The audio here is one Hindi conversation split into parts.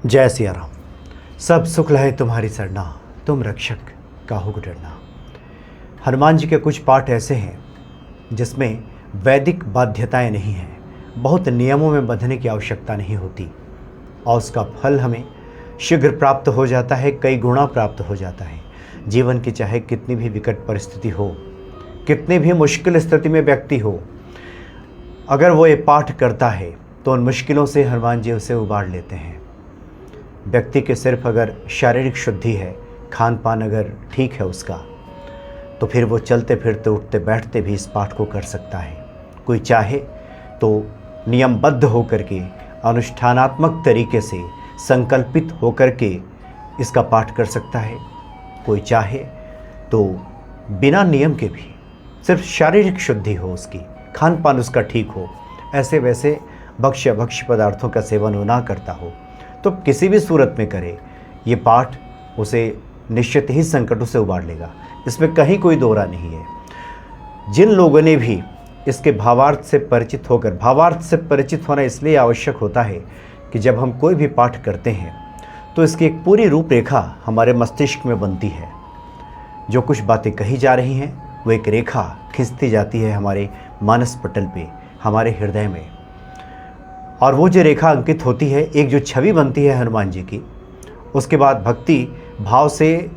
जय सिया राम। सब सुख लहे तुम्हारी सरना, तुम रक्षक काहू को डरना। हनुमान जी के कुछ पाठ ऐसे हैं जिसमें वैदिक बाध्यताएं नहीं हैं, बहुत नियमों में बंधने की आवश्यकता नहीं होती और उसका फल हमें शीघ्र प्राप्त हो जाता है, कई गुना प्राप्त हो जाता है। जीवन की चाहे कितनी भी विकट परिस्थिति हो, कितनी भी मुश्किल स्थिति में व्यक्ति हो, अगर वो ये पाठ करता है तो उन मुश्किलों से हनुमान जी उसे उबार लेते हैं। व्यक्ति के सिर्फ अगर शारीरिक शुद्धि है, खान पान अगर ठीक है उसका, तो फिर वो चलते फिरते उठते बैठते भी इस पाठ को कर सकता है। कोई चाहे तो नियमबद्ध होकर के, अनुष्ठानात्मक तरीके से संकल्पित होकर के इसका पाठ कर सकता है। कोई चाहे तो बिना नियम के भी, सिर्फ शारीरिक शुद्धि हो उसकी, खान पान उसका ठीक हो, ऐसे वैसे भक्ष्य पदार्थों का सेवन वो ना करता हो, तो किसी भी सूरत में करे ये पाठ उसे निश्चित ही संकटों से उबार लेगा। इसमें कहीं कोई दोहरा नहीं है। जिन लोगों ने भी इसके भावार्थ से परिचित होकर, भावार्थ से परिचित होना इसलिए आवश्यक होता है कि जब हम कोई भी पाठ करते हैं तो इसकी एक पूरी रूपरेखा हमारे मस्तिष्क में बनती है। जो कुछ बातें कही जा रही हैं वो एक रेखा खींचती जाती है हमारे मानस पटल पे, हमारे हृदय में, और वो जो रेखा अंकित होती है, एक जो छवि बनती है हनुमान जी की, उसके बाद भक्ति भाव से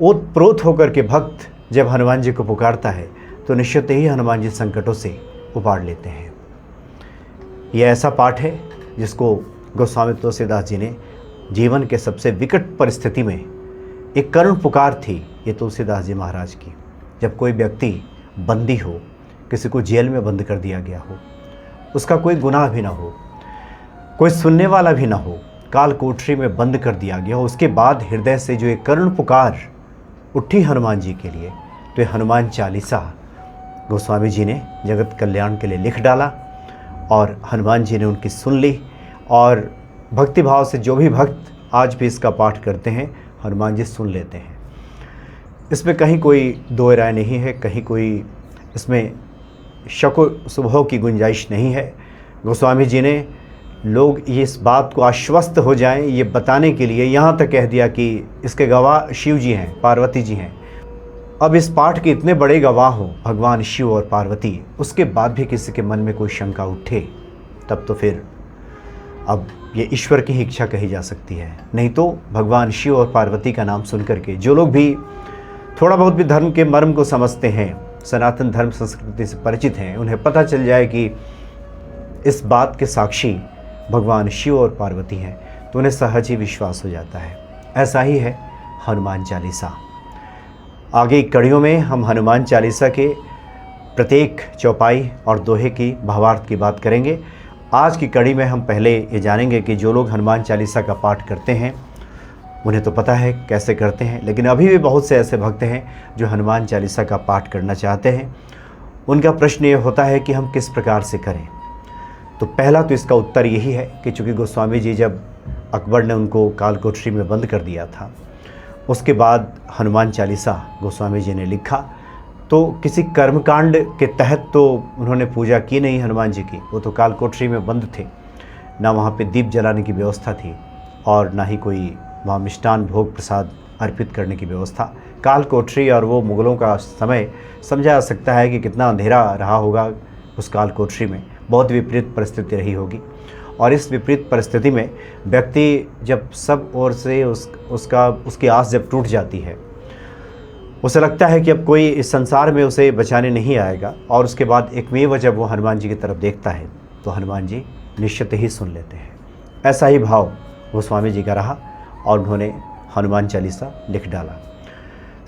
ओतप्रोत होकर के भक्त जब हनुमान जी को पुकारता है तो निश्चित ही हनुमान जी संकटों से उबार लेते हैं। यह ऐसा पाठ है जिसको गोस्वामी तुलसीदास जी ने जीवन के सबसे विकट परिस्थिति में, एक करुण पुकार थी ये तुलसीदास जी महाराज की। जब कोई व्यक्ति बंदी हो, किसी को जेल में बंद कर दिया गया हो, उसका कोई गुनाह भी ना हो, कोई सुनने वाला भी ना हो, काल कोठरी में बंद कर दिया गया हो, उसके बाद हृदय से जो एक करुण पुकार उठी हनुमान जी के लिए, तो ये हनुमान चालीसा गोस्वामी जी ने जगत कल्याण के लिए लिख डाला और हनुमान जी ने उनकी सुन ली। और भक्तिभाव से जो भी भक्त आज भी इसका पाठ करते हैं, हनुमान जी सुन लेते हैं। इसमें कहीं कोई दो राय नहीं है, कहीं कोई इसमें शको सुबह की गुंजाइश नहीं है। गोस्वामी जी ने लोग ये इस बात को आश्वस्त हो जाएं, ये बताने के लिए यहाँ तक कह दिया कि इसके गवाह शिव जी हैं, पार्वती जी हैं। अब इस पाठ के इतने बड़े गवाह हो भगवान शिव और पार्वती, उसके बाद भी किसी के मन में कोई शंका उठे, तब तो फिर अब ये ईश्वर की ही इच्छा कही जा सकती है। नहीं तो भगवान शिव और पार्वती का नाम सुन करके जो लोग भी थोड़ा बहुत भी धर्म के मर्म को समझते हैं, सनातन धर्म संस्कृति से परिचित हैं, उन्हें पता चल जाए कि इस बात के साक्षी भगवान शिव और पार्वती हैं, तो उन्हें सहज ही विश्वास हो जाता है। ऐसा ही है हनुमान चालीसा। आगे की कड़ियों में हम हनुमान चालीसा के प्रत्येक चौपाई और दोहे की भावार्थ की बात करेंगे। आज की कड़ी में हम पहले ये जानेंगे कि जो लोग हनुमान चालीसा का पाठ करते हैं उन्हें तो पता है कैसे करते हैं, लेकिन अभी भी बहुत से ऐसे भक्त हैं जो हनुमान चालीसा का पाठ करना चाहते हैं। उनका प्रश्न ये होता है कि हम किस प्रकार से करें। तो पहला तो इसका उत्तर यही है कि चूँकि गोस्वामी जी जब अकबर ने उनको काल कोठरी में बंद कर दिया था, उसके बाद हनुमान चालीसा गोस्वामी जी ने लिखा, तो किसी कर्मकांड के तहत तो उन्होंने पूजा की नहीं हनुमान जी की। वो तो काल कोठरी में बंद थे, ना वहाँ पे दीप जलाने की व्यवस्था थी और ना ही कोई वहाँ मिष्टान भोग प्रसाद अर्पित करने की व्यवस्था। काल कोठरी और वो मुग़लों का समय समझा जा सकता है कि कितना अंधेरा रहा होगा उस काल कोठरी में, बहुत विपरीत परिस्थिति रही होगी। और इस विपरीत परिस्थिति में व्यक्ति जब सब ओर से उसकी आस जब टूट जाती है, उसे लगता है कि अब कोई इस संसार में उसे बचाने नहीं आएगा, और उसके बाद एकमेव जब वो हनुमान जी की तरफ देखता है तो हनुमान जी निश्चित ही सुन लेते हैं। ऐसा ही भाव गोस्वामी जी का रहा और उन्होंने हनुमान चालीसा लिख डाला।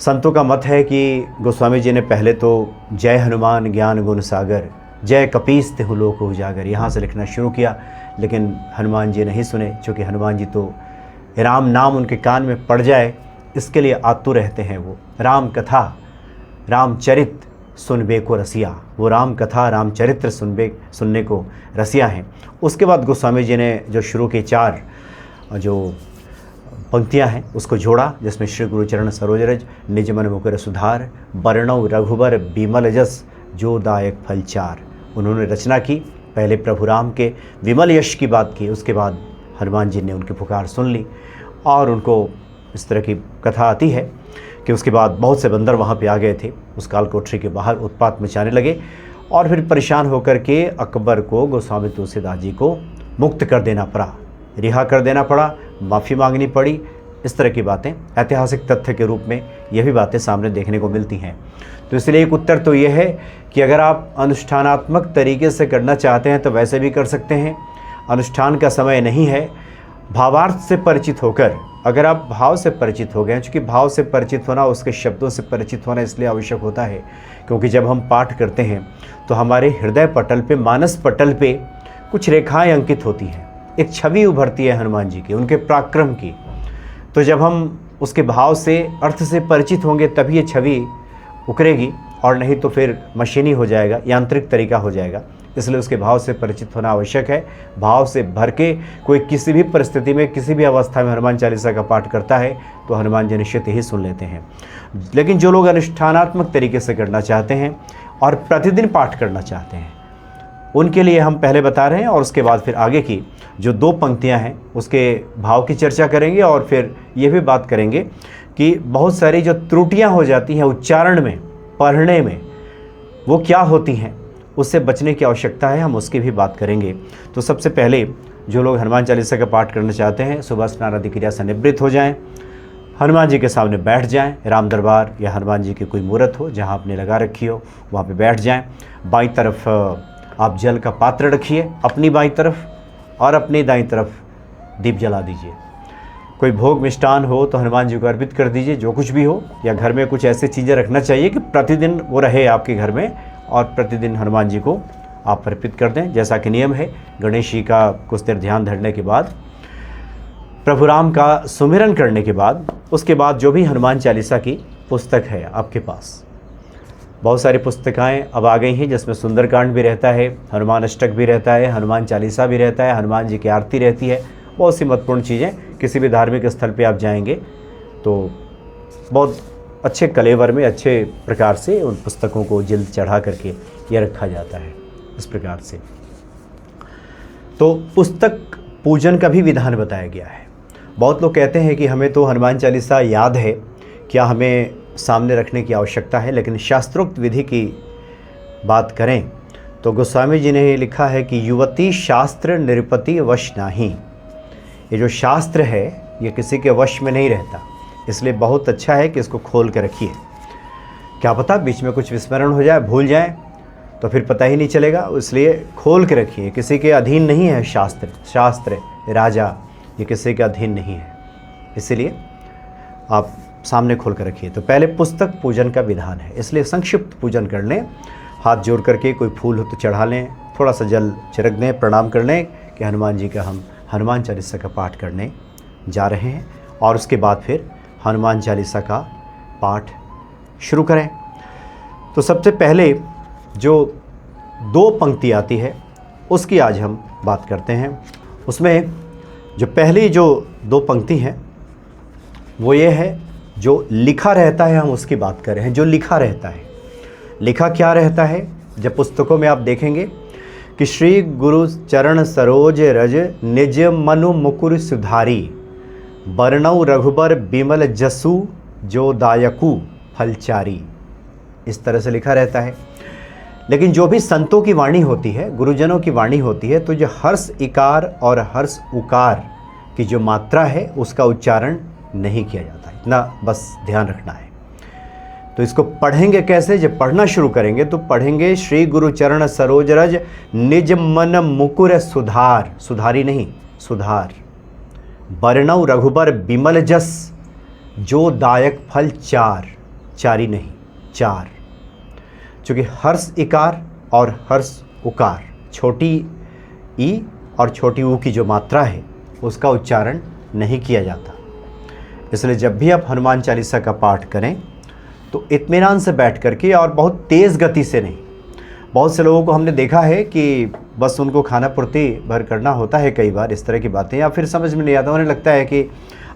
संतों का मत है कि गोस्वामी जी ने पहले तो जय हनुमान ज्ञान गुण सागर, जय कपीस तिहु लोक उजागर, यहाँ से लिखना शुरू किया, लेकिन हनुमान जी नहीं सुने। चूँकि हनुमान जी तो राम नाम उनके कान में पड़ जाए इसके लिए आतुर रहते हैं। वो राम कथा रामचरित सुनबे को रसिया, वो राम कथा रामचरित्र सुनने को रसिया हैं। उसके बाद गोस्वामी जी ने जो शुरू के 4 जो पंक्तियां हैं उसको जोड़ा, जिसमें श्री गुरुचरण सरोजरज निज मन मुकुर सुधार, बरनौ रघुबर बीमल जस जो दायक फल 4। उन्होंने रचना की, पहले प्रभु राम के विमल यश की बात की, उसके बाद हनुमान जी ने उनकी पुकार सुन ली और उनको इस तरह की कथा आती है कि उसके बाद बहुत से बंदर वहाँ पे आ गए थे, उस काल कोठरी के बाहर उत्पात मचाने लगे और फिर परेशान होकर के अकबर को गोस्वामी तुलसीदास जी को मुक्त कर देना पड़ा, रिहा कर देना पड़ा, माफ़ी मांगनी पड़ी। इस तरह की बातें ऐतिहासिक तथ्य के रूप में ये भी बातें सामने देखने को मिलती हैं। तो इसलिए एक उत्तर तो ये है कि अगर आप अनुष्ठानात्मक तरीके से करना चाहते हैं तो वैसे भी कर सकते हैं, अनुष्ठान का समय नहीं है। भावार्थ से परिचित होकर, अगर आप भाव से परिचित हो गए, चूँकि भाव से परिचित होना, उसके शब्दों से परिचित होना इसलिए आवश्यक होता है क्योंकि जब हम पाठ करते हैं तो हमारे हृदय पटल पे, मानस पटल पे कुछ रेखाएं अंकित होती हैं, एक छवि उभरती है हनुमान जी की, उनके पराक्रम की। तो जब हम उसके भाव से, अर्थ से परिचित होंगे तभी ये छवि उकरेगी, और नहीं तो फिर मशीनी हो जाएगा, यांत्रिक तरीका हो जाएगा। इसलिए उसके भाव से परिचित होना आवश्यक है। भाव से भर के कोई किसी भी परिस्थिति में, किसी भी अवस्था में हनुमान चालीसा का पाठ करता है तो हनुमान जी निश्चित ही सुन लेते हैं। लेकिन जो लोग अनुष्ठानात्मक तरीके से करना चाहते हैं और प्रतिदिन पाठ करना चाहते हैं, उनके लिए हम पहले बता रहे हैं, और उसके बाद फिर आगे की जो 2 पंक्तियां हैं उसके भाव की चर्चा करेंगे और फिर ये भी बात करेंगे कि बहुत सारी जो त्रुटियां हो जाती हैं उच्चारण में, पढ़ने में, वो क्या होती हैं, उससे बचने की आवश्यकता है, हम उसकी भी बात करेंगे। तो सबसे पहले जो लोग हनुमान चालीसा का पाठ करना चाहते हैं, सुबह स्नान आदि क्रिया से निवृत्त हो जाएं, हनुमान जी के सामने बैठ जाएं, राम दरबार या हनुमान जी की कोई मूर्त हो जहां आपने लगा रखी हो वहां पे बैठ जाएं। बाईं तरफ आप जल का पात्र रखिए अपनी बाईं तरफ, और अपनी दाईं तरफ दीप जला दीजिए। कोई भोग मिष्ठान हो तो हनुमान जी को अर्पित कर दीजिए, जो कुछ भी हो, या घर में कुछ ऐसी चीज़ें रखना चाहिए कि प्रतिदिन वो रहे आपके घर में और प्रतिदिन हनुमान जी को आप अर्पित कर दें, जैसा कि नियम है। गणेश जी का कुछ देर ध्यान धरने के बाद, प्रभु राम का सुमिरन करने के बाद, उसके बाद जो भी हनुमान चालीसा की पुस्तक है आपके पास, बहुत सारी पुस्तकें अब आ गई हैं जिसमें सुंदरकांड भी रहता है, हनुमान अष्टक भी रहता है, हनुमान चालीसा भी रहता है, हनुमान जी की आरती रहती है, बहुत सी महत्वपूर्ण चीज़ें। किसी भी धार्मिक स्थल पे आप जाएंगे तो बहुत अच्छे कलेवर में, अच्छे प्रकार से उन पुस्तकों को जिल्द चढ़ा करके ये रखा जाता है इस प्रकार से। तो पुस्तक पूजन का भी विधान बताया गया है। बहुत लोग कहते हैं कि हमें तो हनुमान चालीसा याद है, क्या हमें सामने रखने की आवश्यकता है? लेकिन शास्त्रोक्त विधि की बात करें तो गोस्वामी जी ने लिखा है कि युवती शास्त्र निरपति वश नाही। ये जो शास्त्र है ये किसी के वश में नहीं रहता, इसलिए बहुत अच्छा है कि इसको खोल के रखिए। क्या पता बीच में कुछ विस्मरण हो जाए, भूल जाए तो फिर पता ही नहीं चलेगा, इसलिए खोल के रखिए। किसी के अधीन नहीं है शास्त्र, शास्त्र राजा ये किसी के अधीन नहीं है, इसीलिए आप सामने खोल कर रखिए। तो पहले पुस्तक पूजन का विधान है, इसलिए संक्षिप्त पूजन कर लें, हाथ जोड़ करके, कोई फूल हो तो चढ़ा लें, थोड़ा सा जल छिड़क दें, प्रणाम कर लें कि हनुमान जी का हम हनुमान चालीसा का पाठ करने जा रहे हैं, और उसके बाद फिर हनुमान चालीसा का पाठ शुरू करें। तो सबसे पहले जो 2 पंक्ति आती है उसकी आज हम बात करते हैं। उसमें जो पहली जो 2 पंक्ति हैं वो ये है, जो लिखा रहता है हम उसकी बात कर रहे हैं। जो लिखा रहता है, लिखा क्या रहता है? जब पुस्तकों में आप देखेंगे कि श्री गुरु चरण सरोज रज निज मनु मुकुर सुधारी, बरनऊ रघुबर बिमल जसु जो दायकु फलचारी, इस तरह से लिखा रहता है। लेकिन जो भी संतों की वाणी होती है, गुरुजनों की वाणी होती है, तो जो हर्ष इकार और हर्ष उकार की जो मात्रा है उसका उच्चारण नहीं किया जाता, इतना बस ध्यान रखना है। तो इसको पढ़ेंगे कैसे? जब पढ़ना शुरू करेंगे तो पढ़ेंगे श्री गुरु चरण सरोज रज निज मन मुकुर सुधार, सुधारी नहीं सुधार, बरनऊ रघुबर बिमल जस जो दायक फल चार, चारी नहीं चार। चूँकि हर्ष इकार और हर्ष उकार, छोटी ई और छोटी ऊ की जो मात्रा है उसका उच्चारण नहीं किया जाता। इसलिए जब भी आप हनुमान चालीसा का पाठ करें तो इत्मीनान से बैठ करके, और बहुत तेज़ गति से नहीं। बहुत से लोगों को हमने देखा है कि बस उनको खाना पूर्ति भर करना होता है कई बार, इस तरह की बातें, या फिर समझ में नहीं आता, उन्हें लगता है कि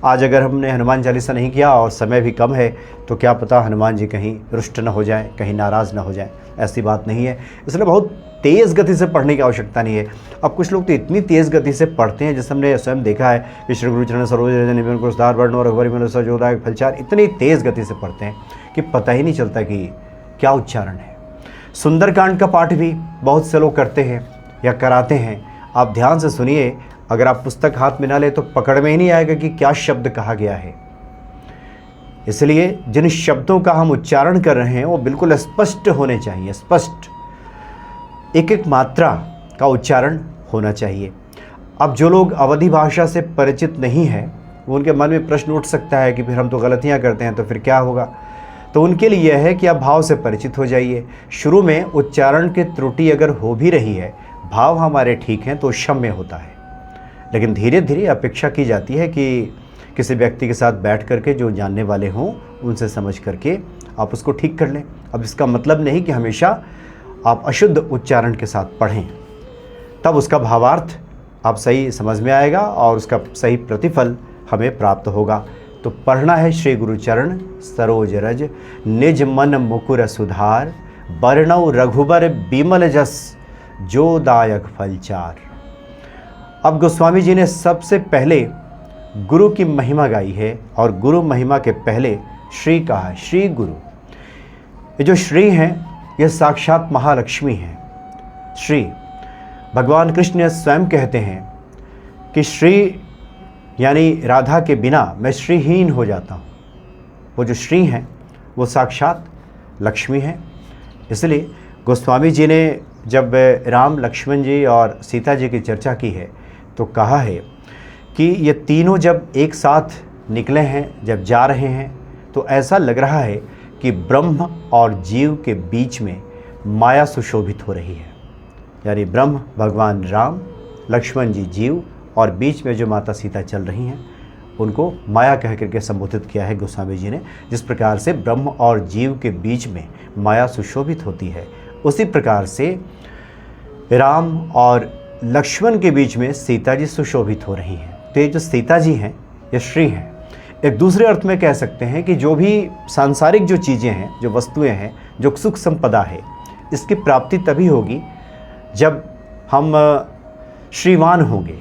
आज अगर हमने हनुमान चालीसा नहीं किया और समय भी कम है तो क्या पता हनुमान जी कहीं रुष्ट न हो जाए, कहीं नाराज़ न हो जाए। ऐसी बात नहीं है। इसलिए बहुत तेज़ गति से पढ़ने की आवश्यकता नहीं है। अब कुछ लोग तो इतनी तेज़ गति से पढ़ते हैं, जैसे हमने स्वयं देखा है कि श्री गुरु चरण सरोज निबन को सुधार वर्ण और अखबारी में सजोदायक फलचार, इतनी तेज़ गति से पढ़ते हैं कि पता ही नहीं चलता कि क्या उच्चारण है। सुंदरकांड का पाठ भी बहुत से लोग करते हैं या कराते हैं। आप ध्यान से सुनिए, अगर आप पुस्तक हाथ में ना ले तो पकड़ में ही नहीं आएगा कि क्या शब्द कहा गया है। इसलिए जिन शब्दों का हम उच्चारण कर रहे हैं वो बिल्कुल स्पष्ट होने चाहिए, स्पष्ट, एक एक मात्रा का उच्चारण होना चाहिए। अब जो लोग अवधी भाषा से परिचित नहीं हैं, वो उनके मन में प्रश्न उठ सकता है कि फिर हम तो गलतियां करते हैं तो फिर क्या होगा। तो उनके लिए यह है कि आप भाव से परिचित हो जाइए। शुरू में उच्चारण की त्रुटि अगर हो भी रही है, भाव हमारे ठीक हैं तो क्षम्य होता है, लेकिन धीरे धीरे अपेक्षा की जाती है कि किसी व्यक्ति के साथ बैठ करके जो जानने वाले हों उनसे समझ करके आप उसको ठीक कर लें। अब इसका मतलब नहीं कि हमेशा आप अशुद्ध उच्चारण के साथ पढ़ें, तब उसका भावार्थ आप सही समझ में आएगा और उसका सही प्रतिफल हमें प्राप्त होगा। तो पढ़ना है श्री गुरुचरण सरोज रज निज मन मुकुर सुधार, बरनौ रघुबर बिमल जस जो दायक फलचार। अब गोस्वामी जी ने सबसे पहले गुरु की महिमा गाई है और गुरु महिमा के पहले श्री कहा है, श्री गुरु। ये जो श्री हैं ये साक्षात महालक्ष्मी हैं। श्री भगवान कृष्ण स्वयं कहते हैं कि श्री यानी राधा के बिना मैं श्रीहीन हो जाता हूँ। वो जो श्री हैं वो साक्षात लक्ष्मी हैं। इसलिए गोस्वामी जी ने जब राम, लक्ष्मण जी और सीता जी की चर्चा की है तो कहा है कि ये तीनों जब एक साथ निकले हैं, जब जा रहे हैं, तो ऐसा लग रहा है कि ब्रह्म और जीव के बीच में माया सुशोभित हो रही है। यानी ब्रह्म भगवान राम, लक्ष्मण जी जीव, और बीच में जो माता सीता चल रही हैं उनको माया कह करके संबोधित किया है गोस्वामी जी ने। जिस प्रकार से ब्रह्म और जीव के बीच में माया सुशोभित होती है, उसी प्रकार से राम और लक्ष्मण के बीच में सीता जी सुशोभित हो रही हैं। तो ये जो सीता जी हैं ये श्री हैं। एक दूसरे अर्थ में कह सकते हैं कि जो भी सांसारिक जो चीज़ें हैं, जो वस्तुएं हैं, जो सुख संपदा है, इसकी प्राप्ति तभी होगी जब हम श्रीमान होंगे।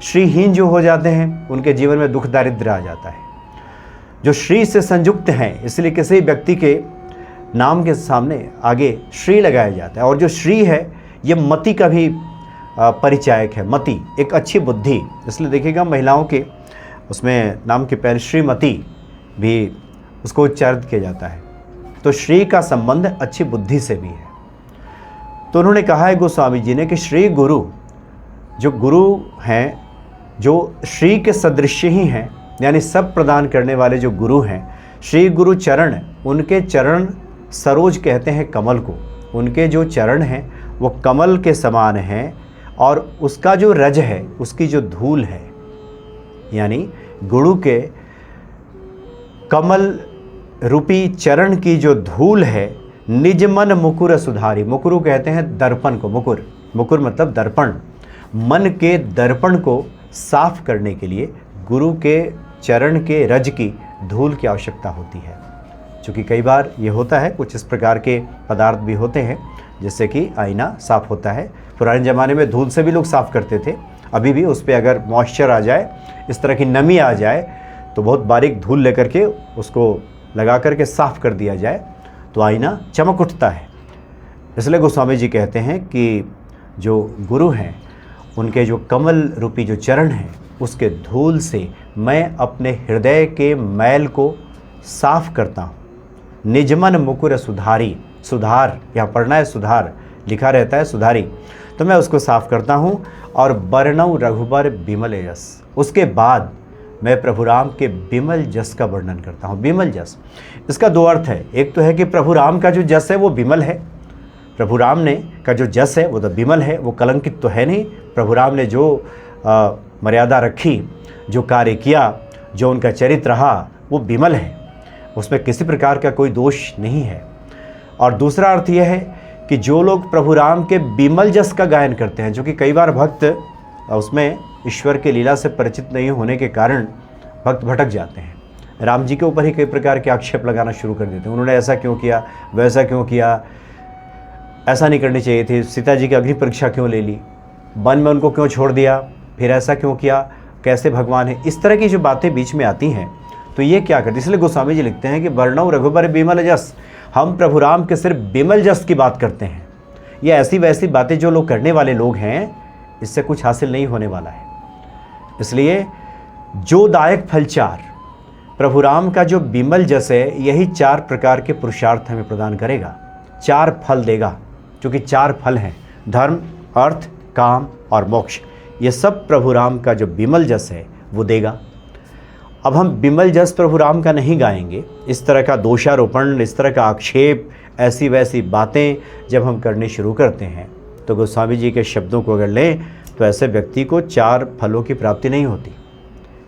श्रीहीन जो हो जाते हैं उनके जीवन में दुख दारिद्र्य आ जाता है। जो श्री से संयुक्त हैं, इसलिए किसी व्यक्ति के नाम के सामने आगे श्री लगाया जाता है। और जो श्री है ये मति का भी परिचायक है। मति एक अच्छी बुद्धि, इसलिए देखिएगा महिलाओं के उसमें नाम के पहले श्रीमती भी उसको उच्चारित किया जाता है। तो श्री का संबंध अच्छी बुद्धि से भी है। तो उन्होंने कहा है गोस्वामी जी ने कि श्री गुरु, जो गुरु हैं, जो श्री के सदृश ही हैं, यानी सब प्रदान करने वाले जो गुरु हैं, श्री गुरु चरण, उनके चरण सरोज कहते हैं कमल को। उनके जो चरण हैं वो कमल के समान हैं और उसका जो रज है, उसकी जो धूल है, यानी गुरु के कमल रूपी चरण की जो धूल है, निज मन मुकुर सुधारी। मुकुरु कहते हैं दर्पण को, मुकुर, मुकुर मतलब दर्पण। मन के दर्पण को साफ करने के लिए गुरु के चरण के रज की धूल की आवश्यकता होती है। क्योंकि कई बार ये होता है, कुछ इस प्रकार के पदार्थ भी होते हैं जैसे कि आईना साफ होता है। पुराने ज़माने में धूल से भी लोग साफ़ करते थे। अभी भी उस पर अगर मॉइस्चर आ जाए, इस तरह की नमी आ जाए, तो बहुत बारीक धूल लेकर के उसको लगा करके साफ़ कर दिया जाए तो आईना चमक उठता है। इसलिए गोस्वामी जी कहते हैं कि जो गुरु हैं उनके जो कमल रूपी जो चरण हैं, उसके धूल से मैं अपने हृदय के मैल को साफ करता हूँ। निजमन मुकुर सुधारी, सुधार यहाँ पढ़ना है, सुधार लिखा रहता है सुधारी, तो मैं उसको साफ करता हूँ। और बरनौ रघुबर बिमल यस, उसके बाद मैं प्रभु राम के बिमल जस का वर्णन करता हूँ। बिमल जस, इसका दो अर्थ है। एक तो है कि प्रभु राम का जो जस है वो बिमल है, प्रभु राम ने का जो जस है वो तो बिमल है, वो कलंकित तो है नहीं। प्रभु राम ने जो मर्यादा रखी, जो कार्य किया, जो उनका चरित्र रहा, वो बिमल है, उसमें किसी प्रकार का कोई दोष नहीं है। और दूसरा अर्थ यह है कि जो लोग प्रभु राम के बिमल जस का गायन करते हैं, जो कि कई बार भक्त उसमें ईश्वर के लीला से परिचित नहीं होने के कारण भक्त भटक जाते हैं, राम जी के ऊपर ही कई प्रकार के आक्षेप लगाना शुरू कर देते हैं। उन्होंने ऐसा क्यों किया, वैसा क्यों किया, ऐसा नहीं करनी चाहिए थी, सीता जी की अग्नि परीक्षा क्यों ले ली, वन में उनको क्यों छोड़ दिया, फिर ऐसा क्यों किया, कैसे भगवान है, इस तरह की जो बातें बीच में आती हैं तो ये क्या करते। इसलिए गोस्वामी जी लिखते हैं कि वर्णव रघुबर बिमल जस, हम प्रभु राम के सिर्फ बिमल जस की बात करते हैं। ये ऐसी वैसी बातें जो लोग करने वाले लोग हैं, इससे कुछ हासिल नहीं होने वाला है। इसलिए जो दायक फल चार, प्रभु राम का जो बिमल जस है, यही 4 प्रकार के पुरुषार्थ हमें प्रदान करेगा, 4 फल देगा, क्योंकि 4 फल हैं, धर्म, अर्थ, काम और मोक्ष। ये सब प्रभु राम का जो बिमल जस है वो देगा। अब हम बिमल जस प्रभु राम का नहीं गाएंगे। इस तरह का दोषारोपण, इस तरह का आक्षेप, ऐसी वैसी बातें जब हम करनी शुरू करते हैं तो गोस्वामी जी के शब्दों को अगर लें तो ऐसे व्यक्ति को 4 फलों की प्राप्ति नहीं होती।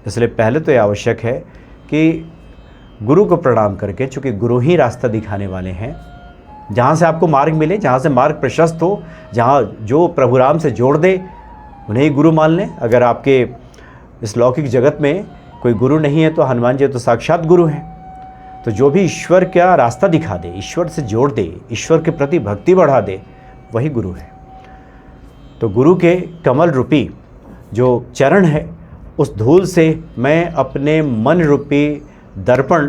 इसलिए पहले तो ये आवश्यक है कि गुरु को प्रणाम करके, चूँकि गुरु ही रास्ता दिखाने वाले हैं, जहाँ से आपको मार्ग मिले, जहाँ से मार्ग प्रशस्त हो, जहाँ जो प्रभु राम से जोड़ दे उन्हें ही गुरु मान लें। अगर आपके इस लौकिक जगत में कोई गुरु नहीं है तो हनुमान जी तो साक्षात गुरु हैं। तो जो भी ईश्वर का रास्ता दिखा दे, ईश्वर से जोड़ दे, ईश्वर के प्रति भक्ति बढ़ा दे, वही गुरु है। तो गुरु के कमल रूपी जो चरण है, उस धूल से मैं अपने मन रूपी दर्पण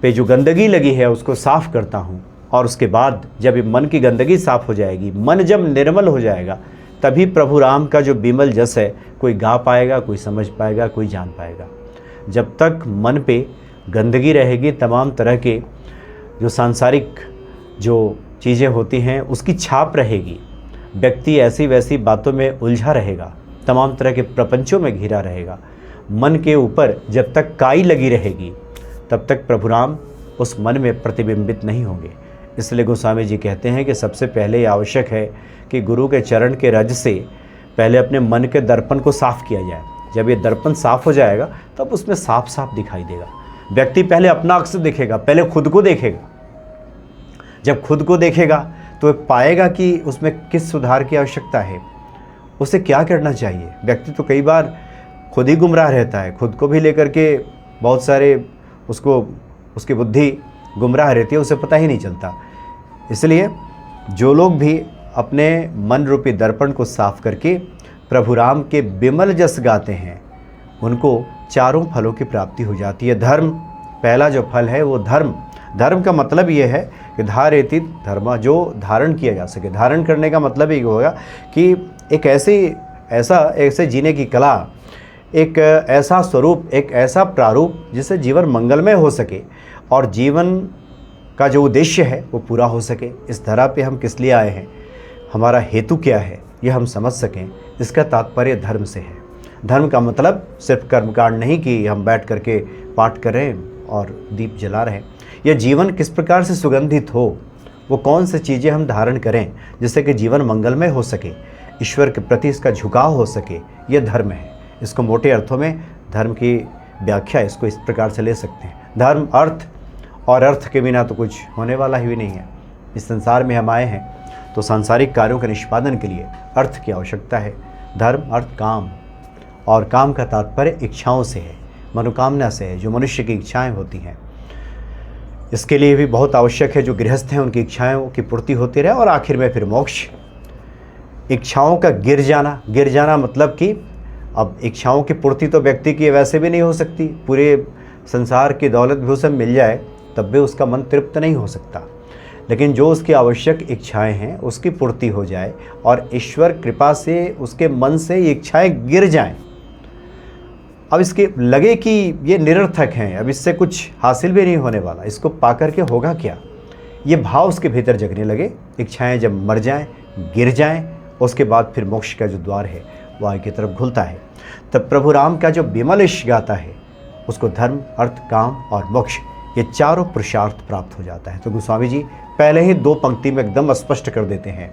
पे जो गंदगी लगी है उसको साफ़ करता हूँ। और उसके बाद जब ये मन की गंदगी साफ़ हो जाएगी, मन जब निर्मल हो जाएगा, तभी प्रभु राम का जो बिमल जस है कोई गा पाएगा, कोई समझ पाएगा, कोई जान पाएगा। जब तक मन पे गंदगी रहेगी, तमाम तरह के जो सांसारिक जो चीज़ें होती हैं उसकी छाप रहेगी, व्यक्ति ऐसी वैसी बातों में उलझा रहेगा, तमाम तरह के प्रपंचों में घिरा रहेगा, मन के ऊपर जब तक काई लगी रहेगी तब तक प्रभु राम उस मन में प्रतिबिंबित नहीं होंगे। इसलिए गोस्वामी जी कहते हैं कि सबसे पहले ये आवश्यक है कि गुरु के चरण के रज से पहले अपने मन के दर्पण को साफ़ किया जाए। जब ये दर्पण साफ़ हो जाएगा तब उसमें साफ साफ दिखाई देगा। व्यक्ति पहले अपना अक्स देखेगा, पहले खुद को देखेगा। जब खुद को देखेगा तो पाएगा कि उसमें किस सुधार की आवश्यकता है, उसे क्या करना चाहिए। व्यक्ति तो कई बार खुद ही गुमराह रहता है, खुद को भी लेकर के बहुत सारे उसकी बुद्धि गुमराह रहती है, उसे पता ही नहीं चलता। इसलिए जो लोग भी अपने मन रूपी दर्पण को साफ करके प्रभु राम के बिमल जस गाते हैं, उनको 4 फलों की प्राप्ति हो जाती है। धर्म, पहला जो फल है वो धर्म। धर्म का मतलब ये है कि धारेति धर्म, जो धारण किया जा सके। धारण करने का मतलब ये होगा कि एक ऐसे जीने की कला, एक ऐसा स्वरूप, एक ऐसा प्रारूप जिससे जीवन मंगलमय हो सके और जीवन का जो उद्देश्य है वो पूरा हो सके। इस धरा पे हम किस लिए आए हैं, हमारा हेतु क्या है, ये हम समझ सकें, इसका तात्पर्य धर्म से है। धर्म का मतलब सिर्फ कर्मकांड नहीं कि हम बैठ करके पाठ कर रहे हैं और दीप जला रहे हैं। यह जीवन किस प्रकार से सुगंधित हो, वो कौन सी चीज़ें हम धारण करें जिससे कि जीवन मंगलमय हो सके, ईश्वर के प्रति इसका झुकाव हो सके, यह धर्म है। इसको मोटे अर्थों में धर्म की व्याख्या इसको इस प्रकार से ले सकते हैं। धर्म, अर्थ, और अर्थ के बिना तो कुछ होने वाला ही नहीं है। इस संसार में हम आए हैं तो सांसारिक कार्यों के निष्पादन के लिए अर्थ की आवश्यकता है। धर्म, अर्थ, काम, और काम का तात्पर्य इच्छाओं से है, मनोकामना से है, जो मनुष्य की इच्छाएं होती हैं। इसके लिए भी बहुत आवश्यक है जो गृहस्थ हैं उनकी इच्छाओं की पूर्ति होती रहे, और आखिर में फिर मोक्ष। इच्छाओं का गिर जाना मतलब कि अब इच्छाओं की पूर्ति तो व्यक्ति की वैसे भी नहीं हो सकती। पूरे संसार की दौलत भी उसे मिल जाए तब भी उसका मन तृप्त नहीं हो सकता। लेकिन जो उसकी आवश्यक इच्छाएं हैं उसकी पूर्ति हो जाए और ईश्वर कृपा से उसके मन से ये इच्छाएं गिर जाएं। अब इसके लगे कि ये निरर्थक हैं, अब इससे कुछ हासिल भी नहीं होने वाला, इसको पाकर के होगा क्या, ये भाव उसके भीतर जगने लगे। इच्छाएं जब मर जाएं, गिर जाएं, उसके बाद फिर मोक्ष का जो द्वार है वो आगे की तरफ खुलता है। तब प्रभु राम का जो बिमल यश गाता है उसको धर्म, अर्थ, काम और मोक्ष, ये 4 पुरुषार्थ प्राप्त हो जाता है। तो गोस्वामी जी पहले ही 2 पंक्ति में एकदम स्पष्ट कर देते हैं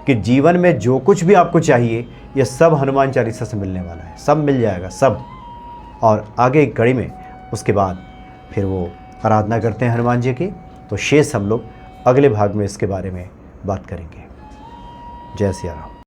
कि जीवन में जो कुछ भी आपको चाहिए ये सब हनुमान चालीसा से मिलने वाला है, सब मिल जाएगा, सब। और आगे एक कड़ी में उसके बाद फिर वो आराधना करते हैं हनुमान जी की। तो शेष हम लोग अगले भाग में इसके बारे में बात करेंगे। जय सिया राम।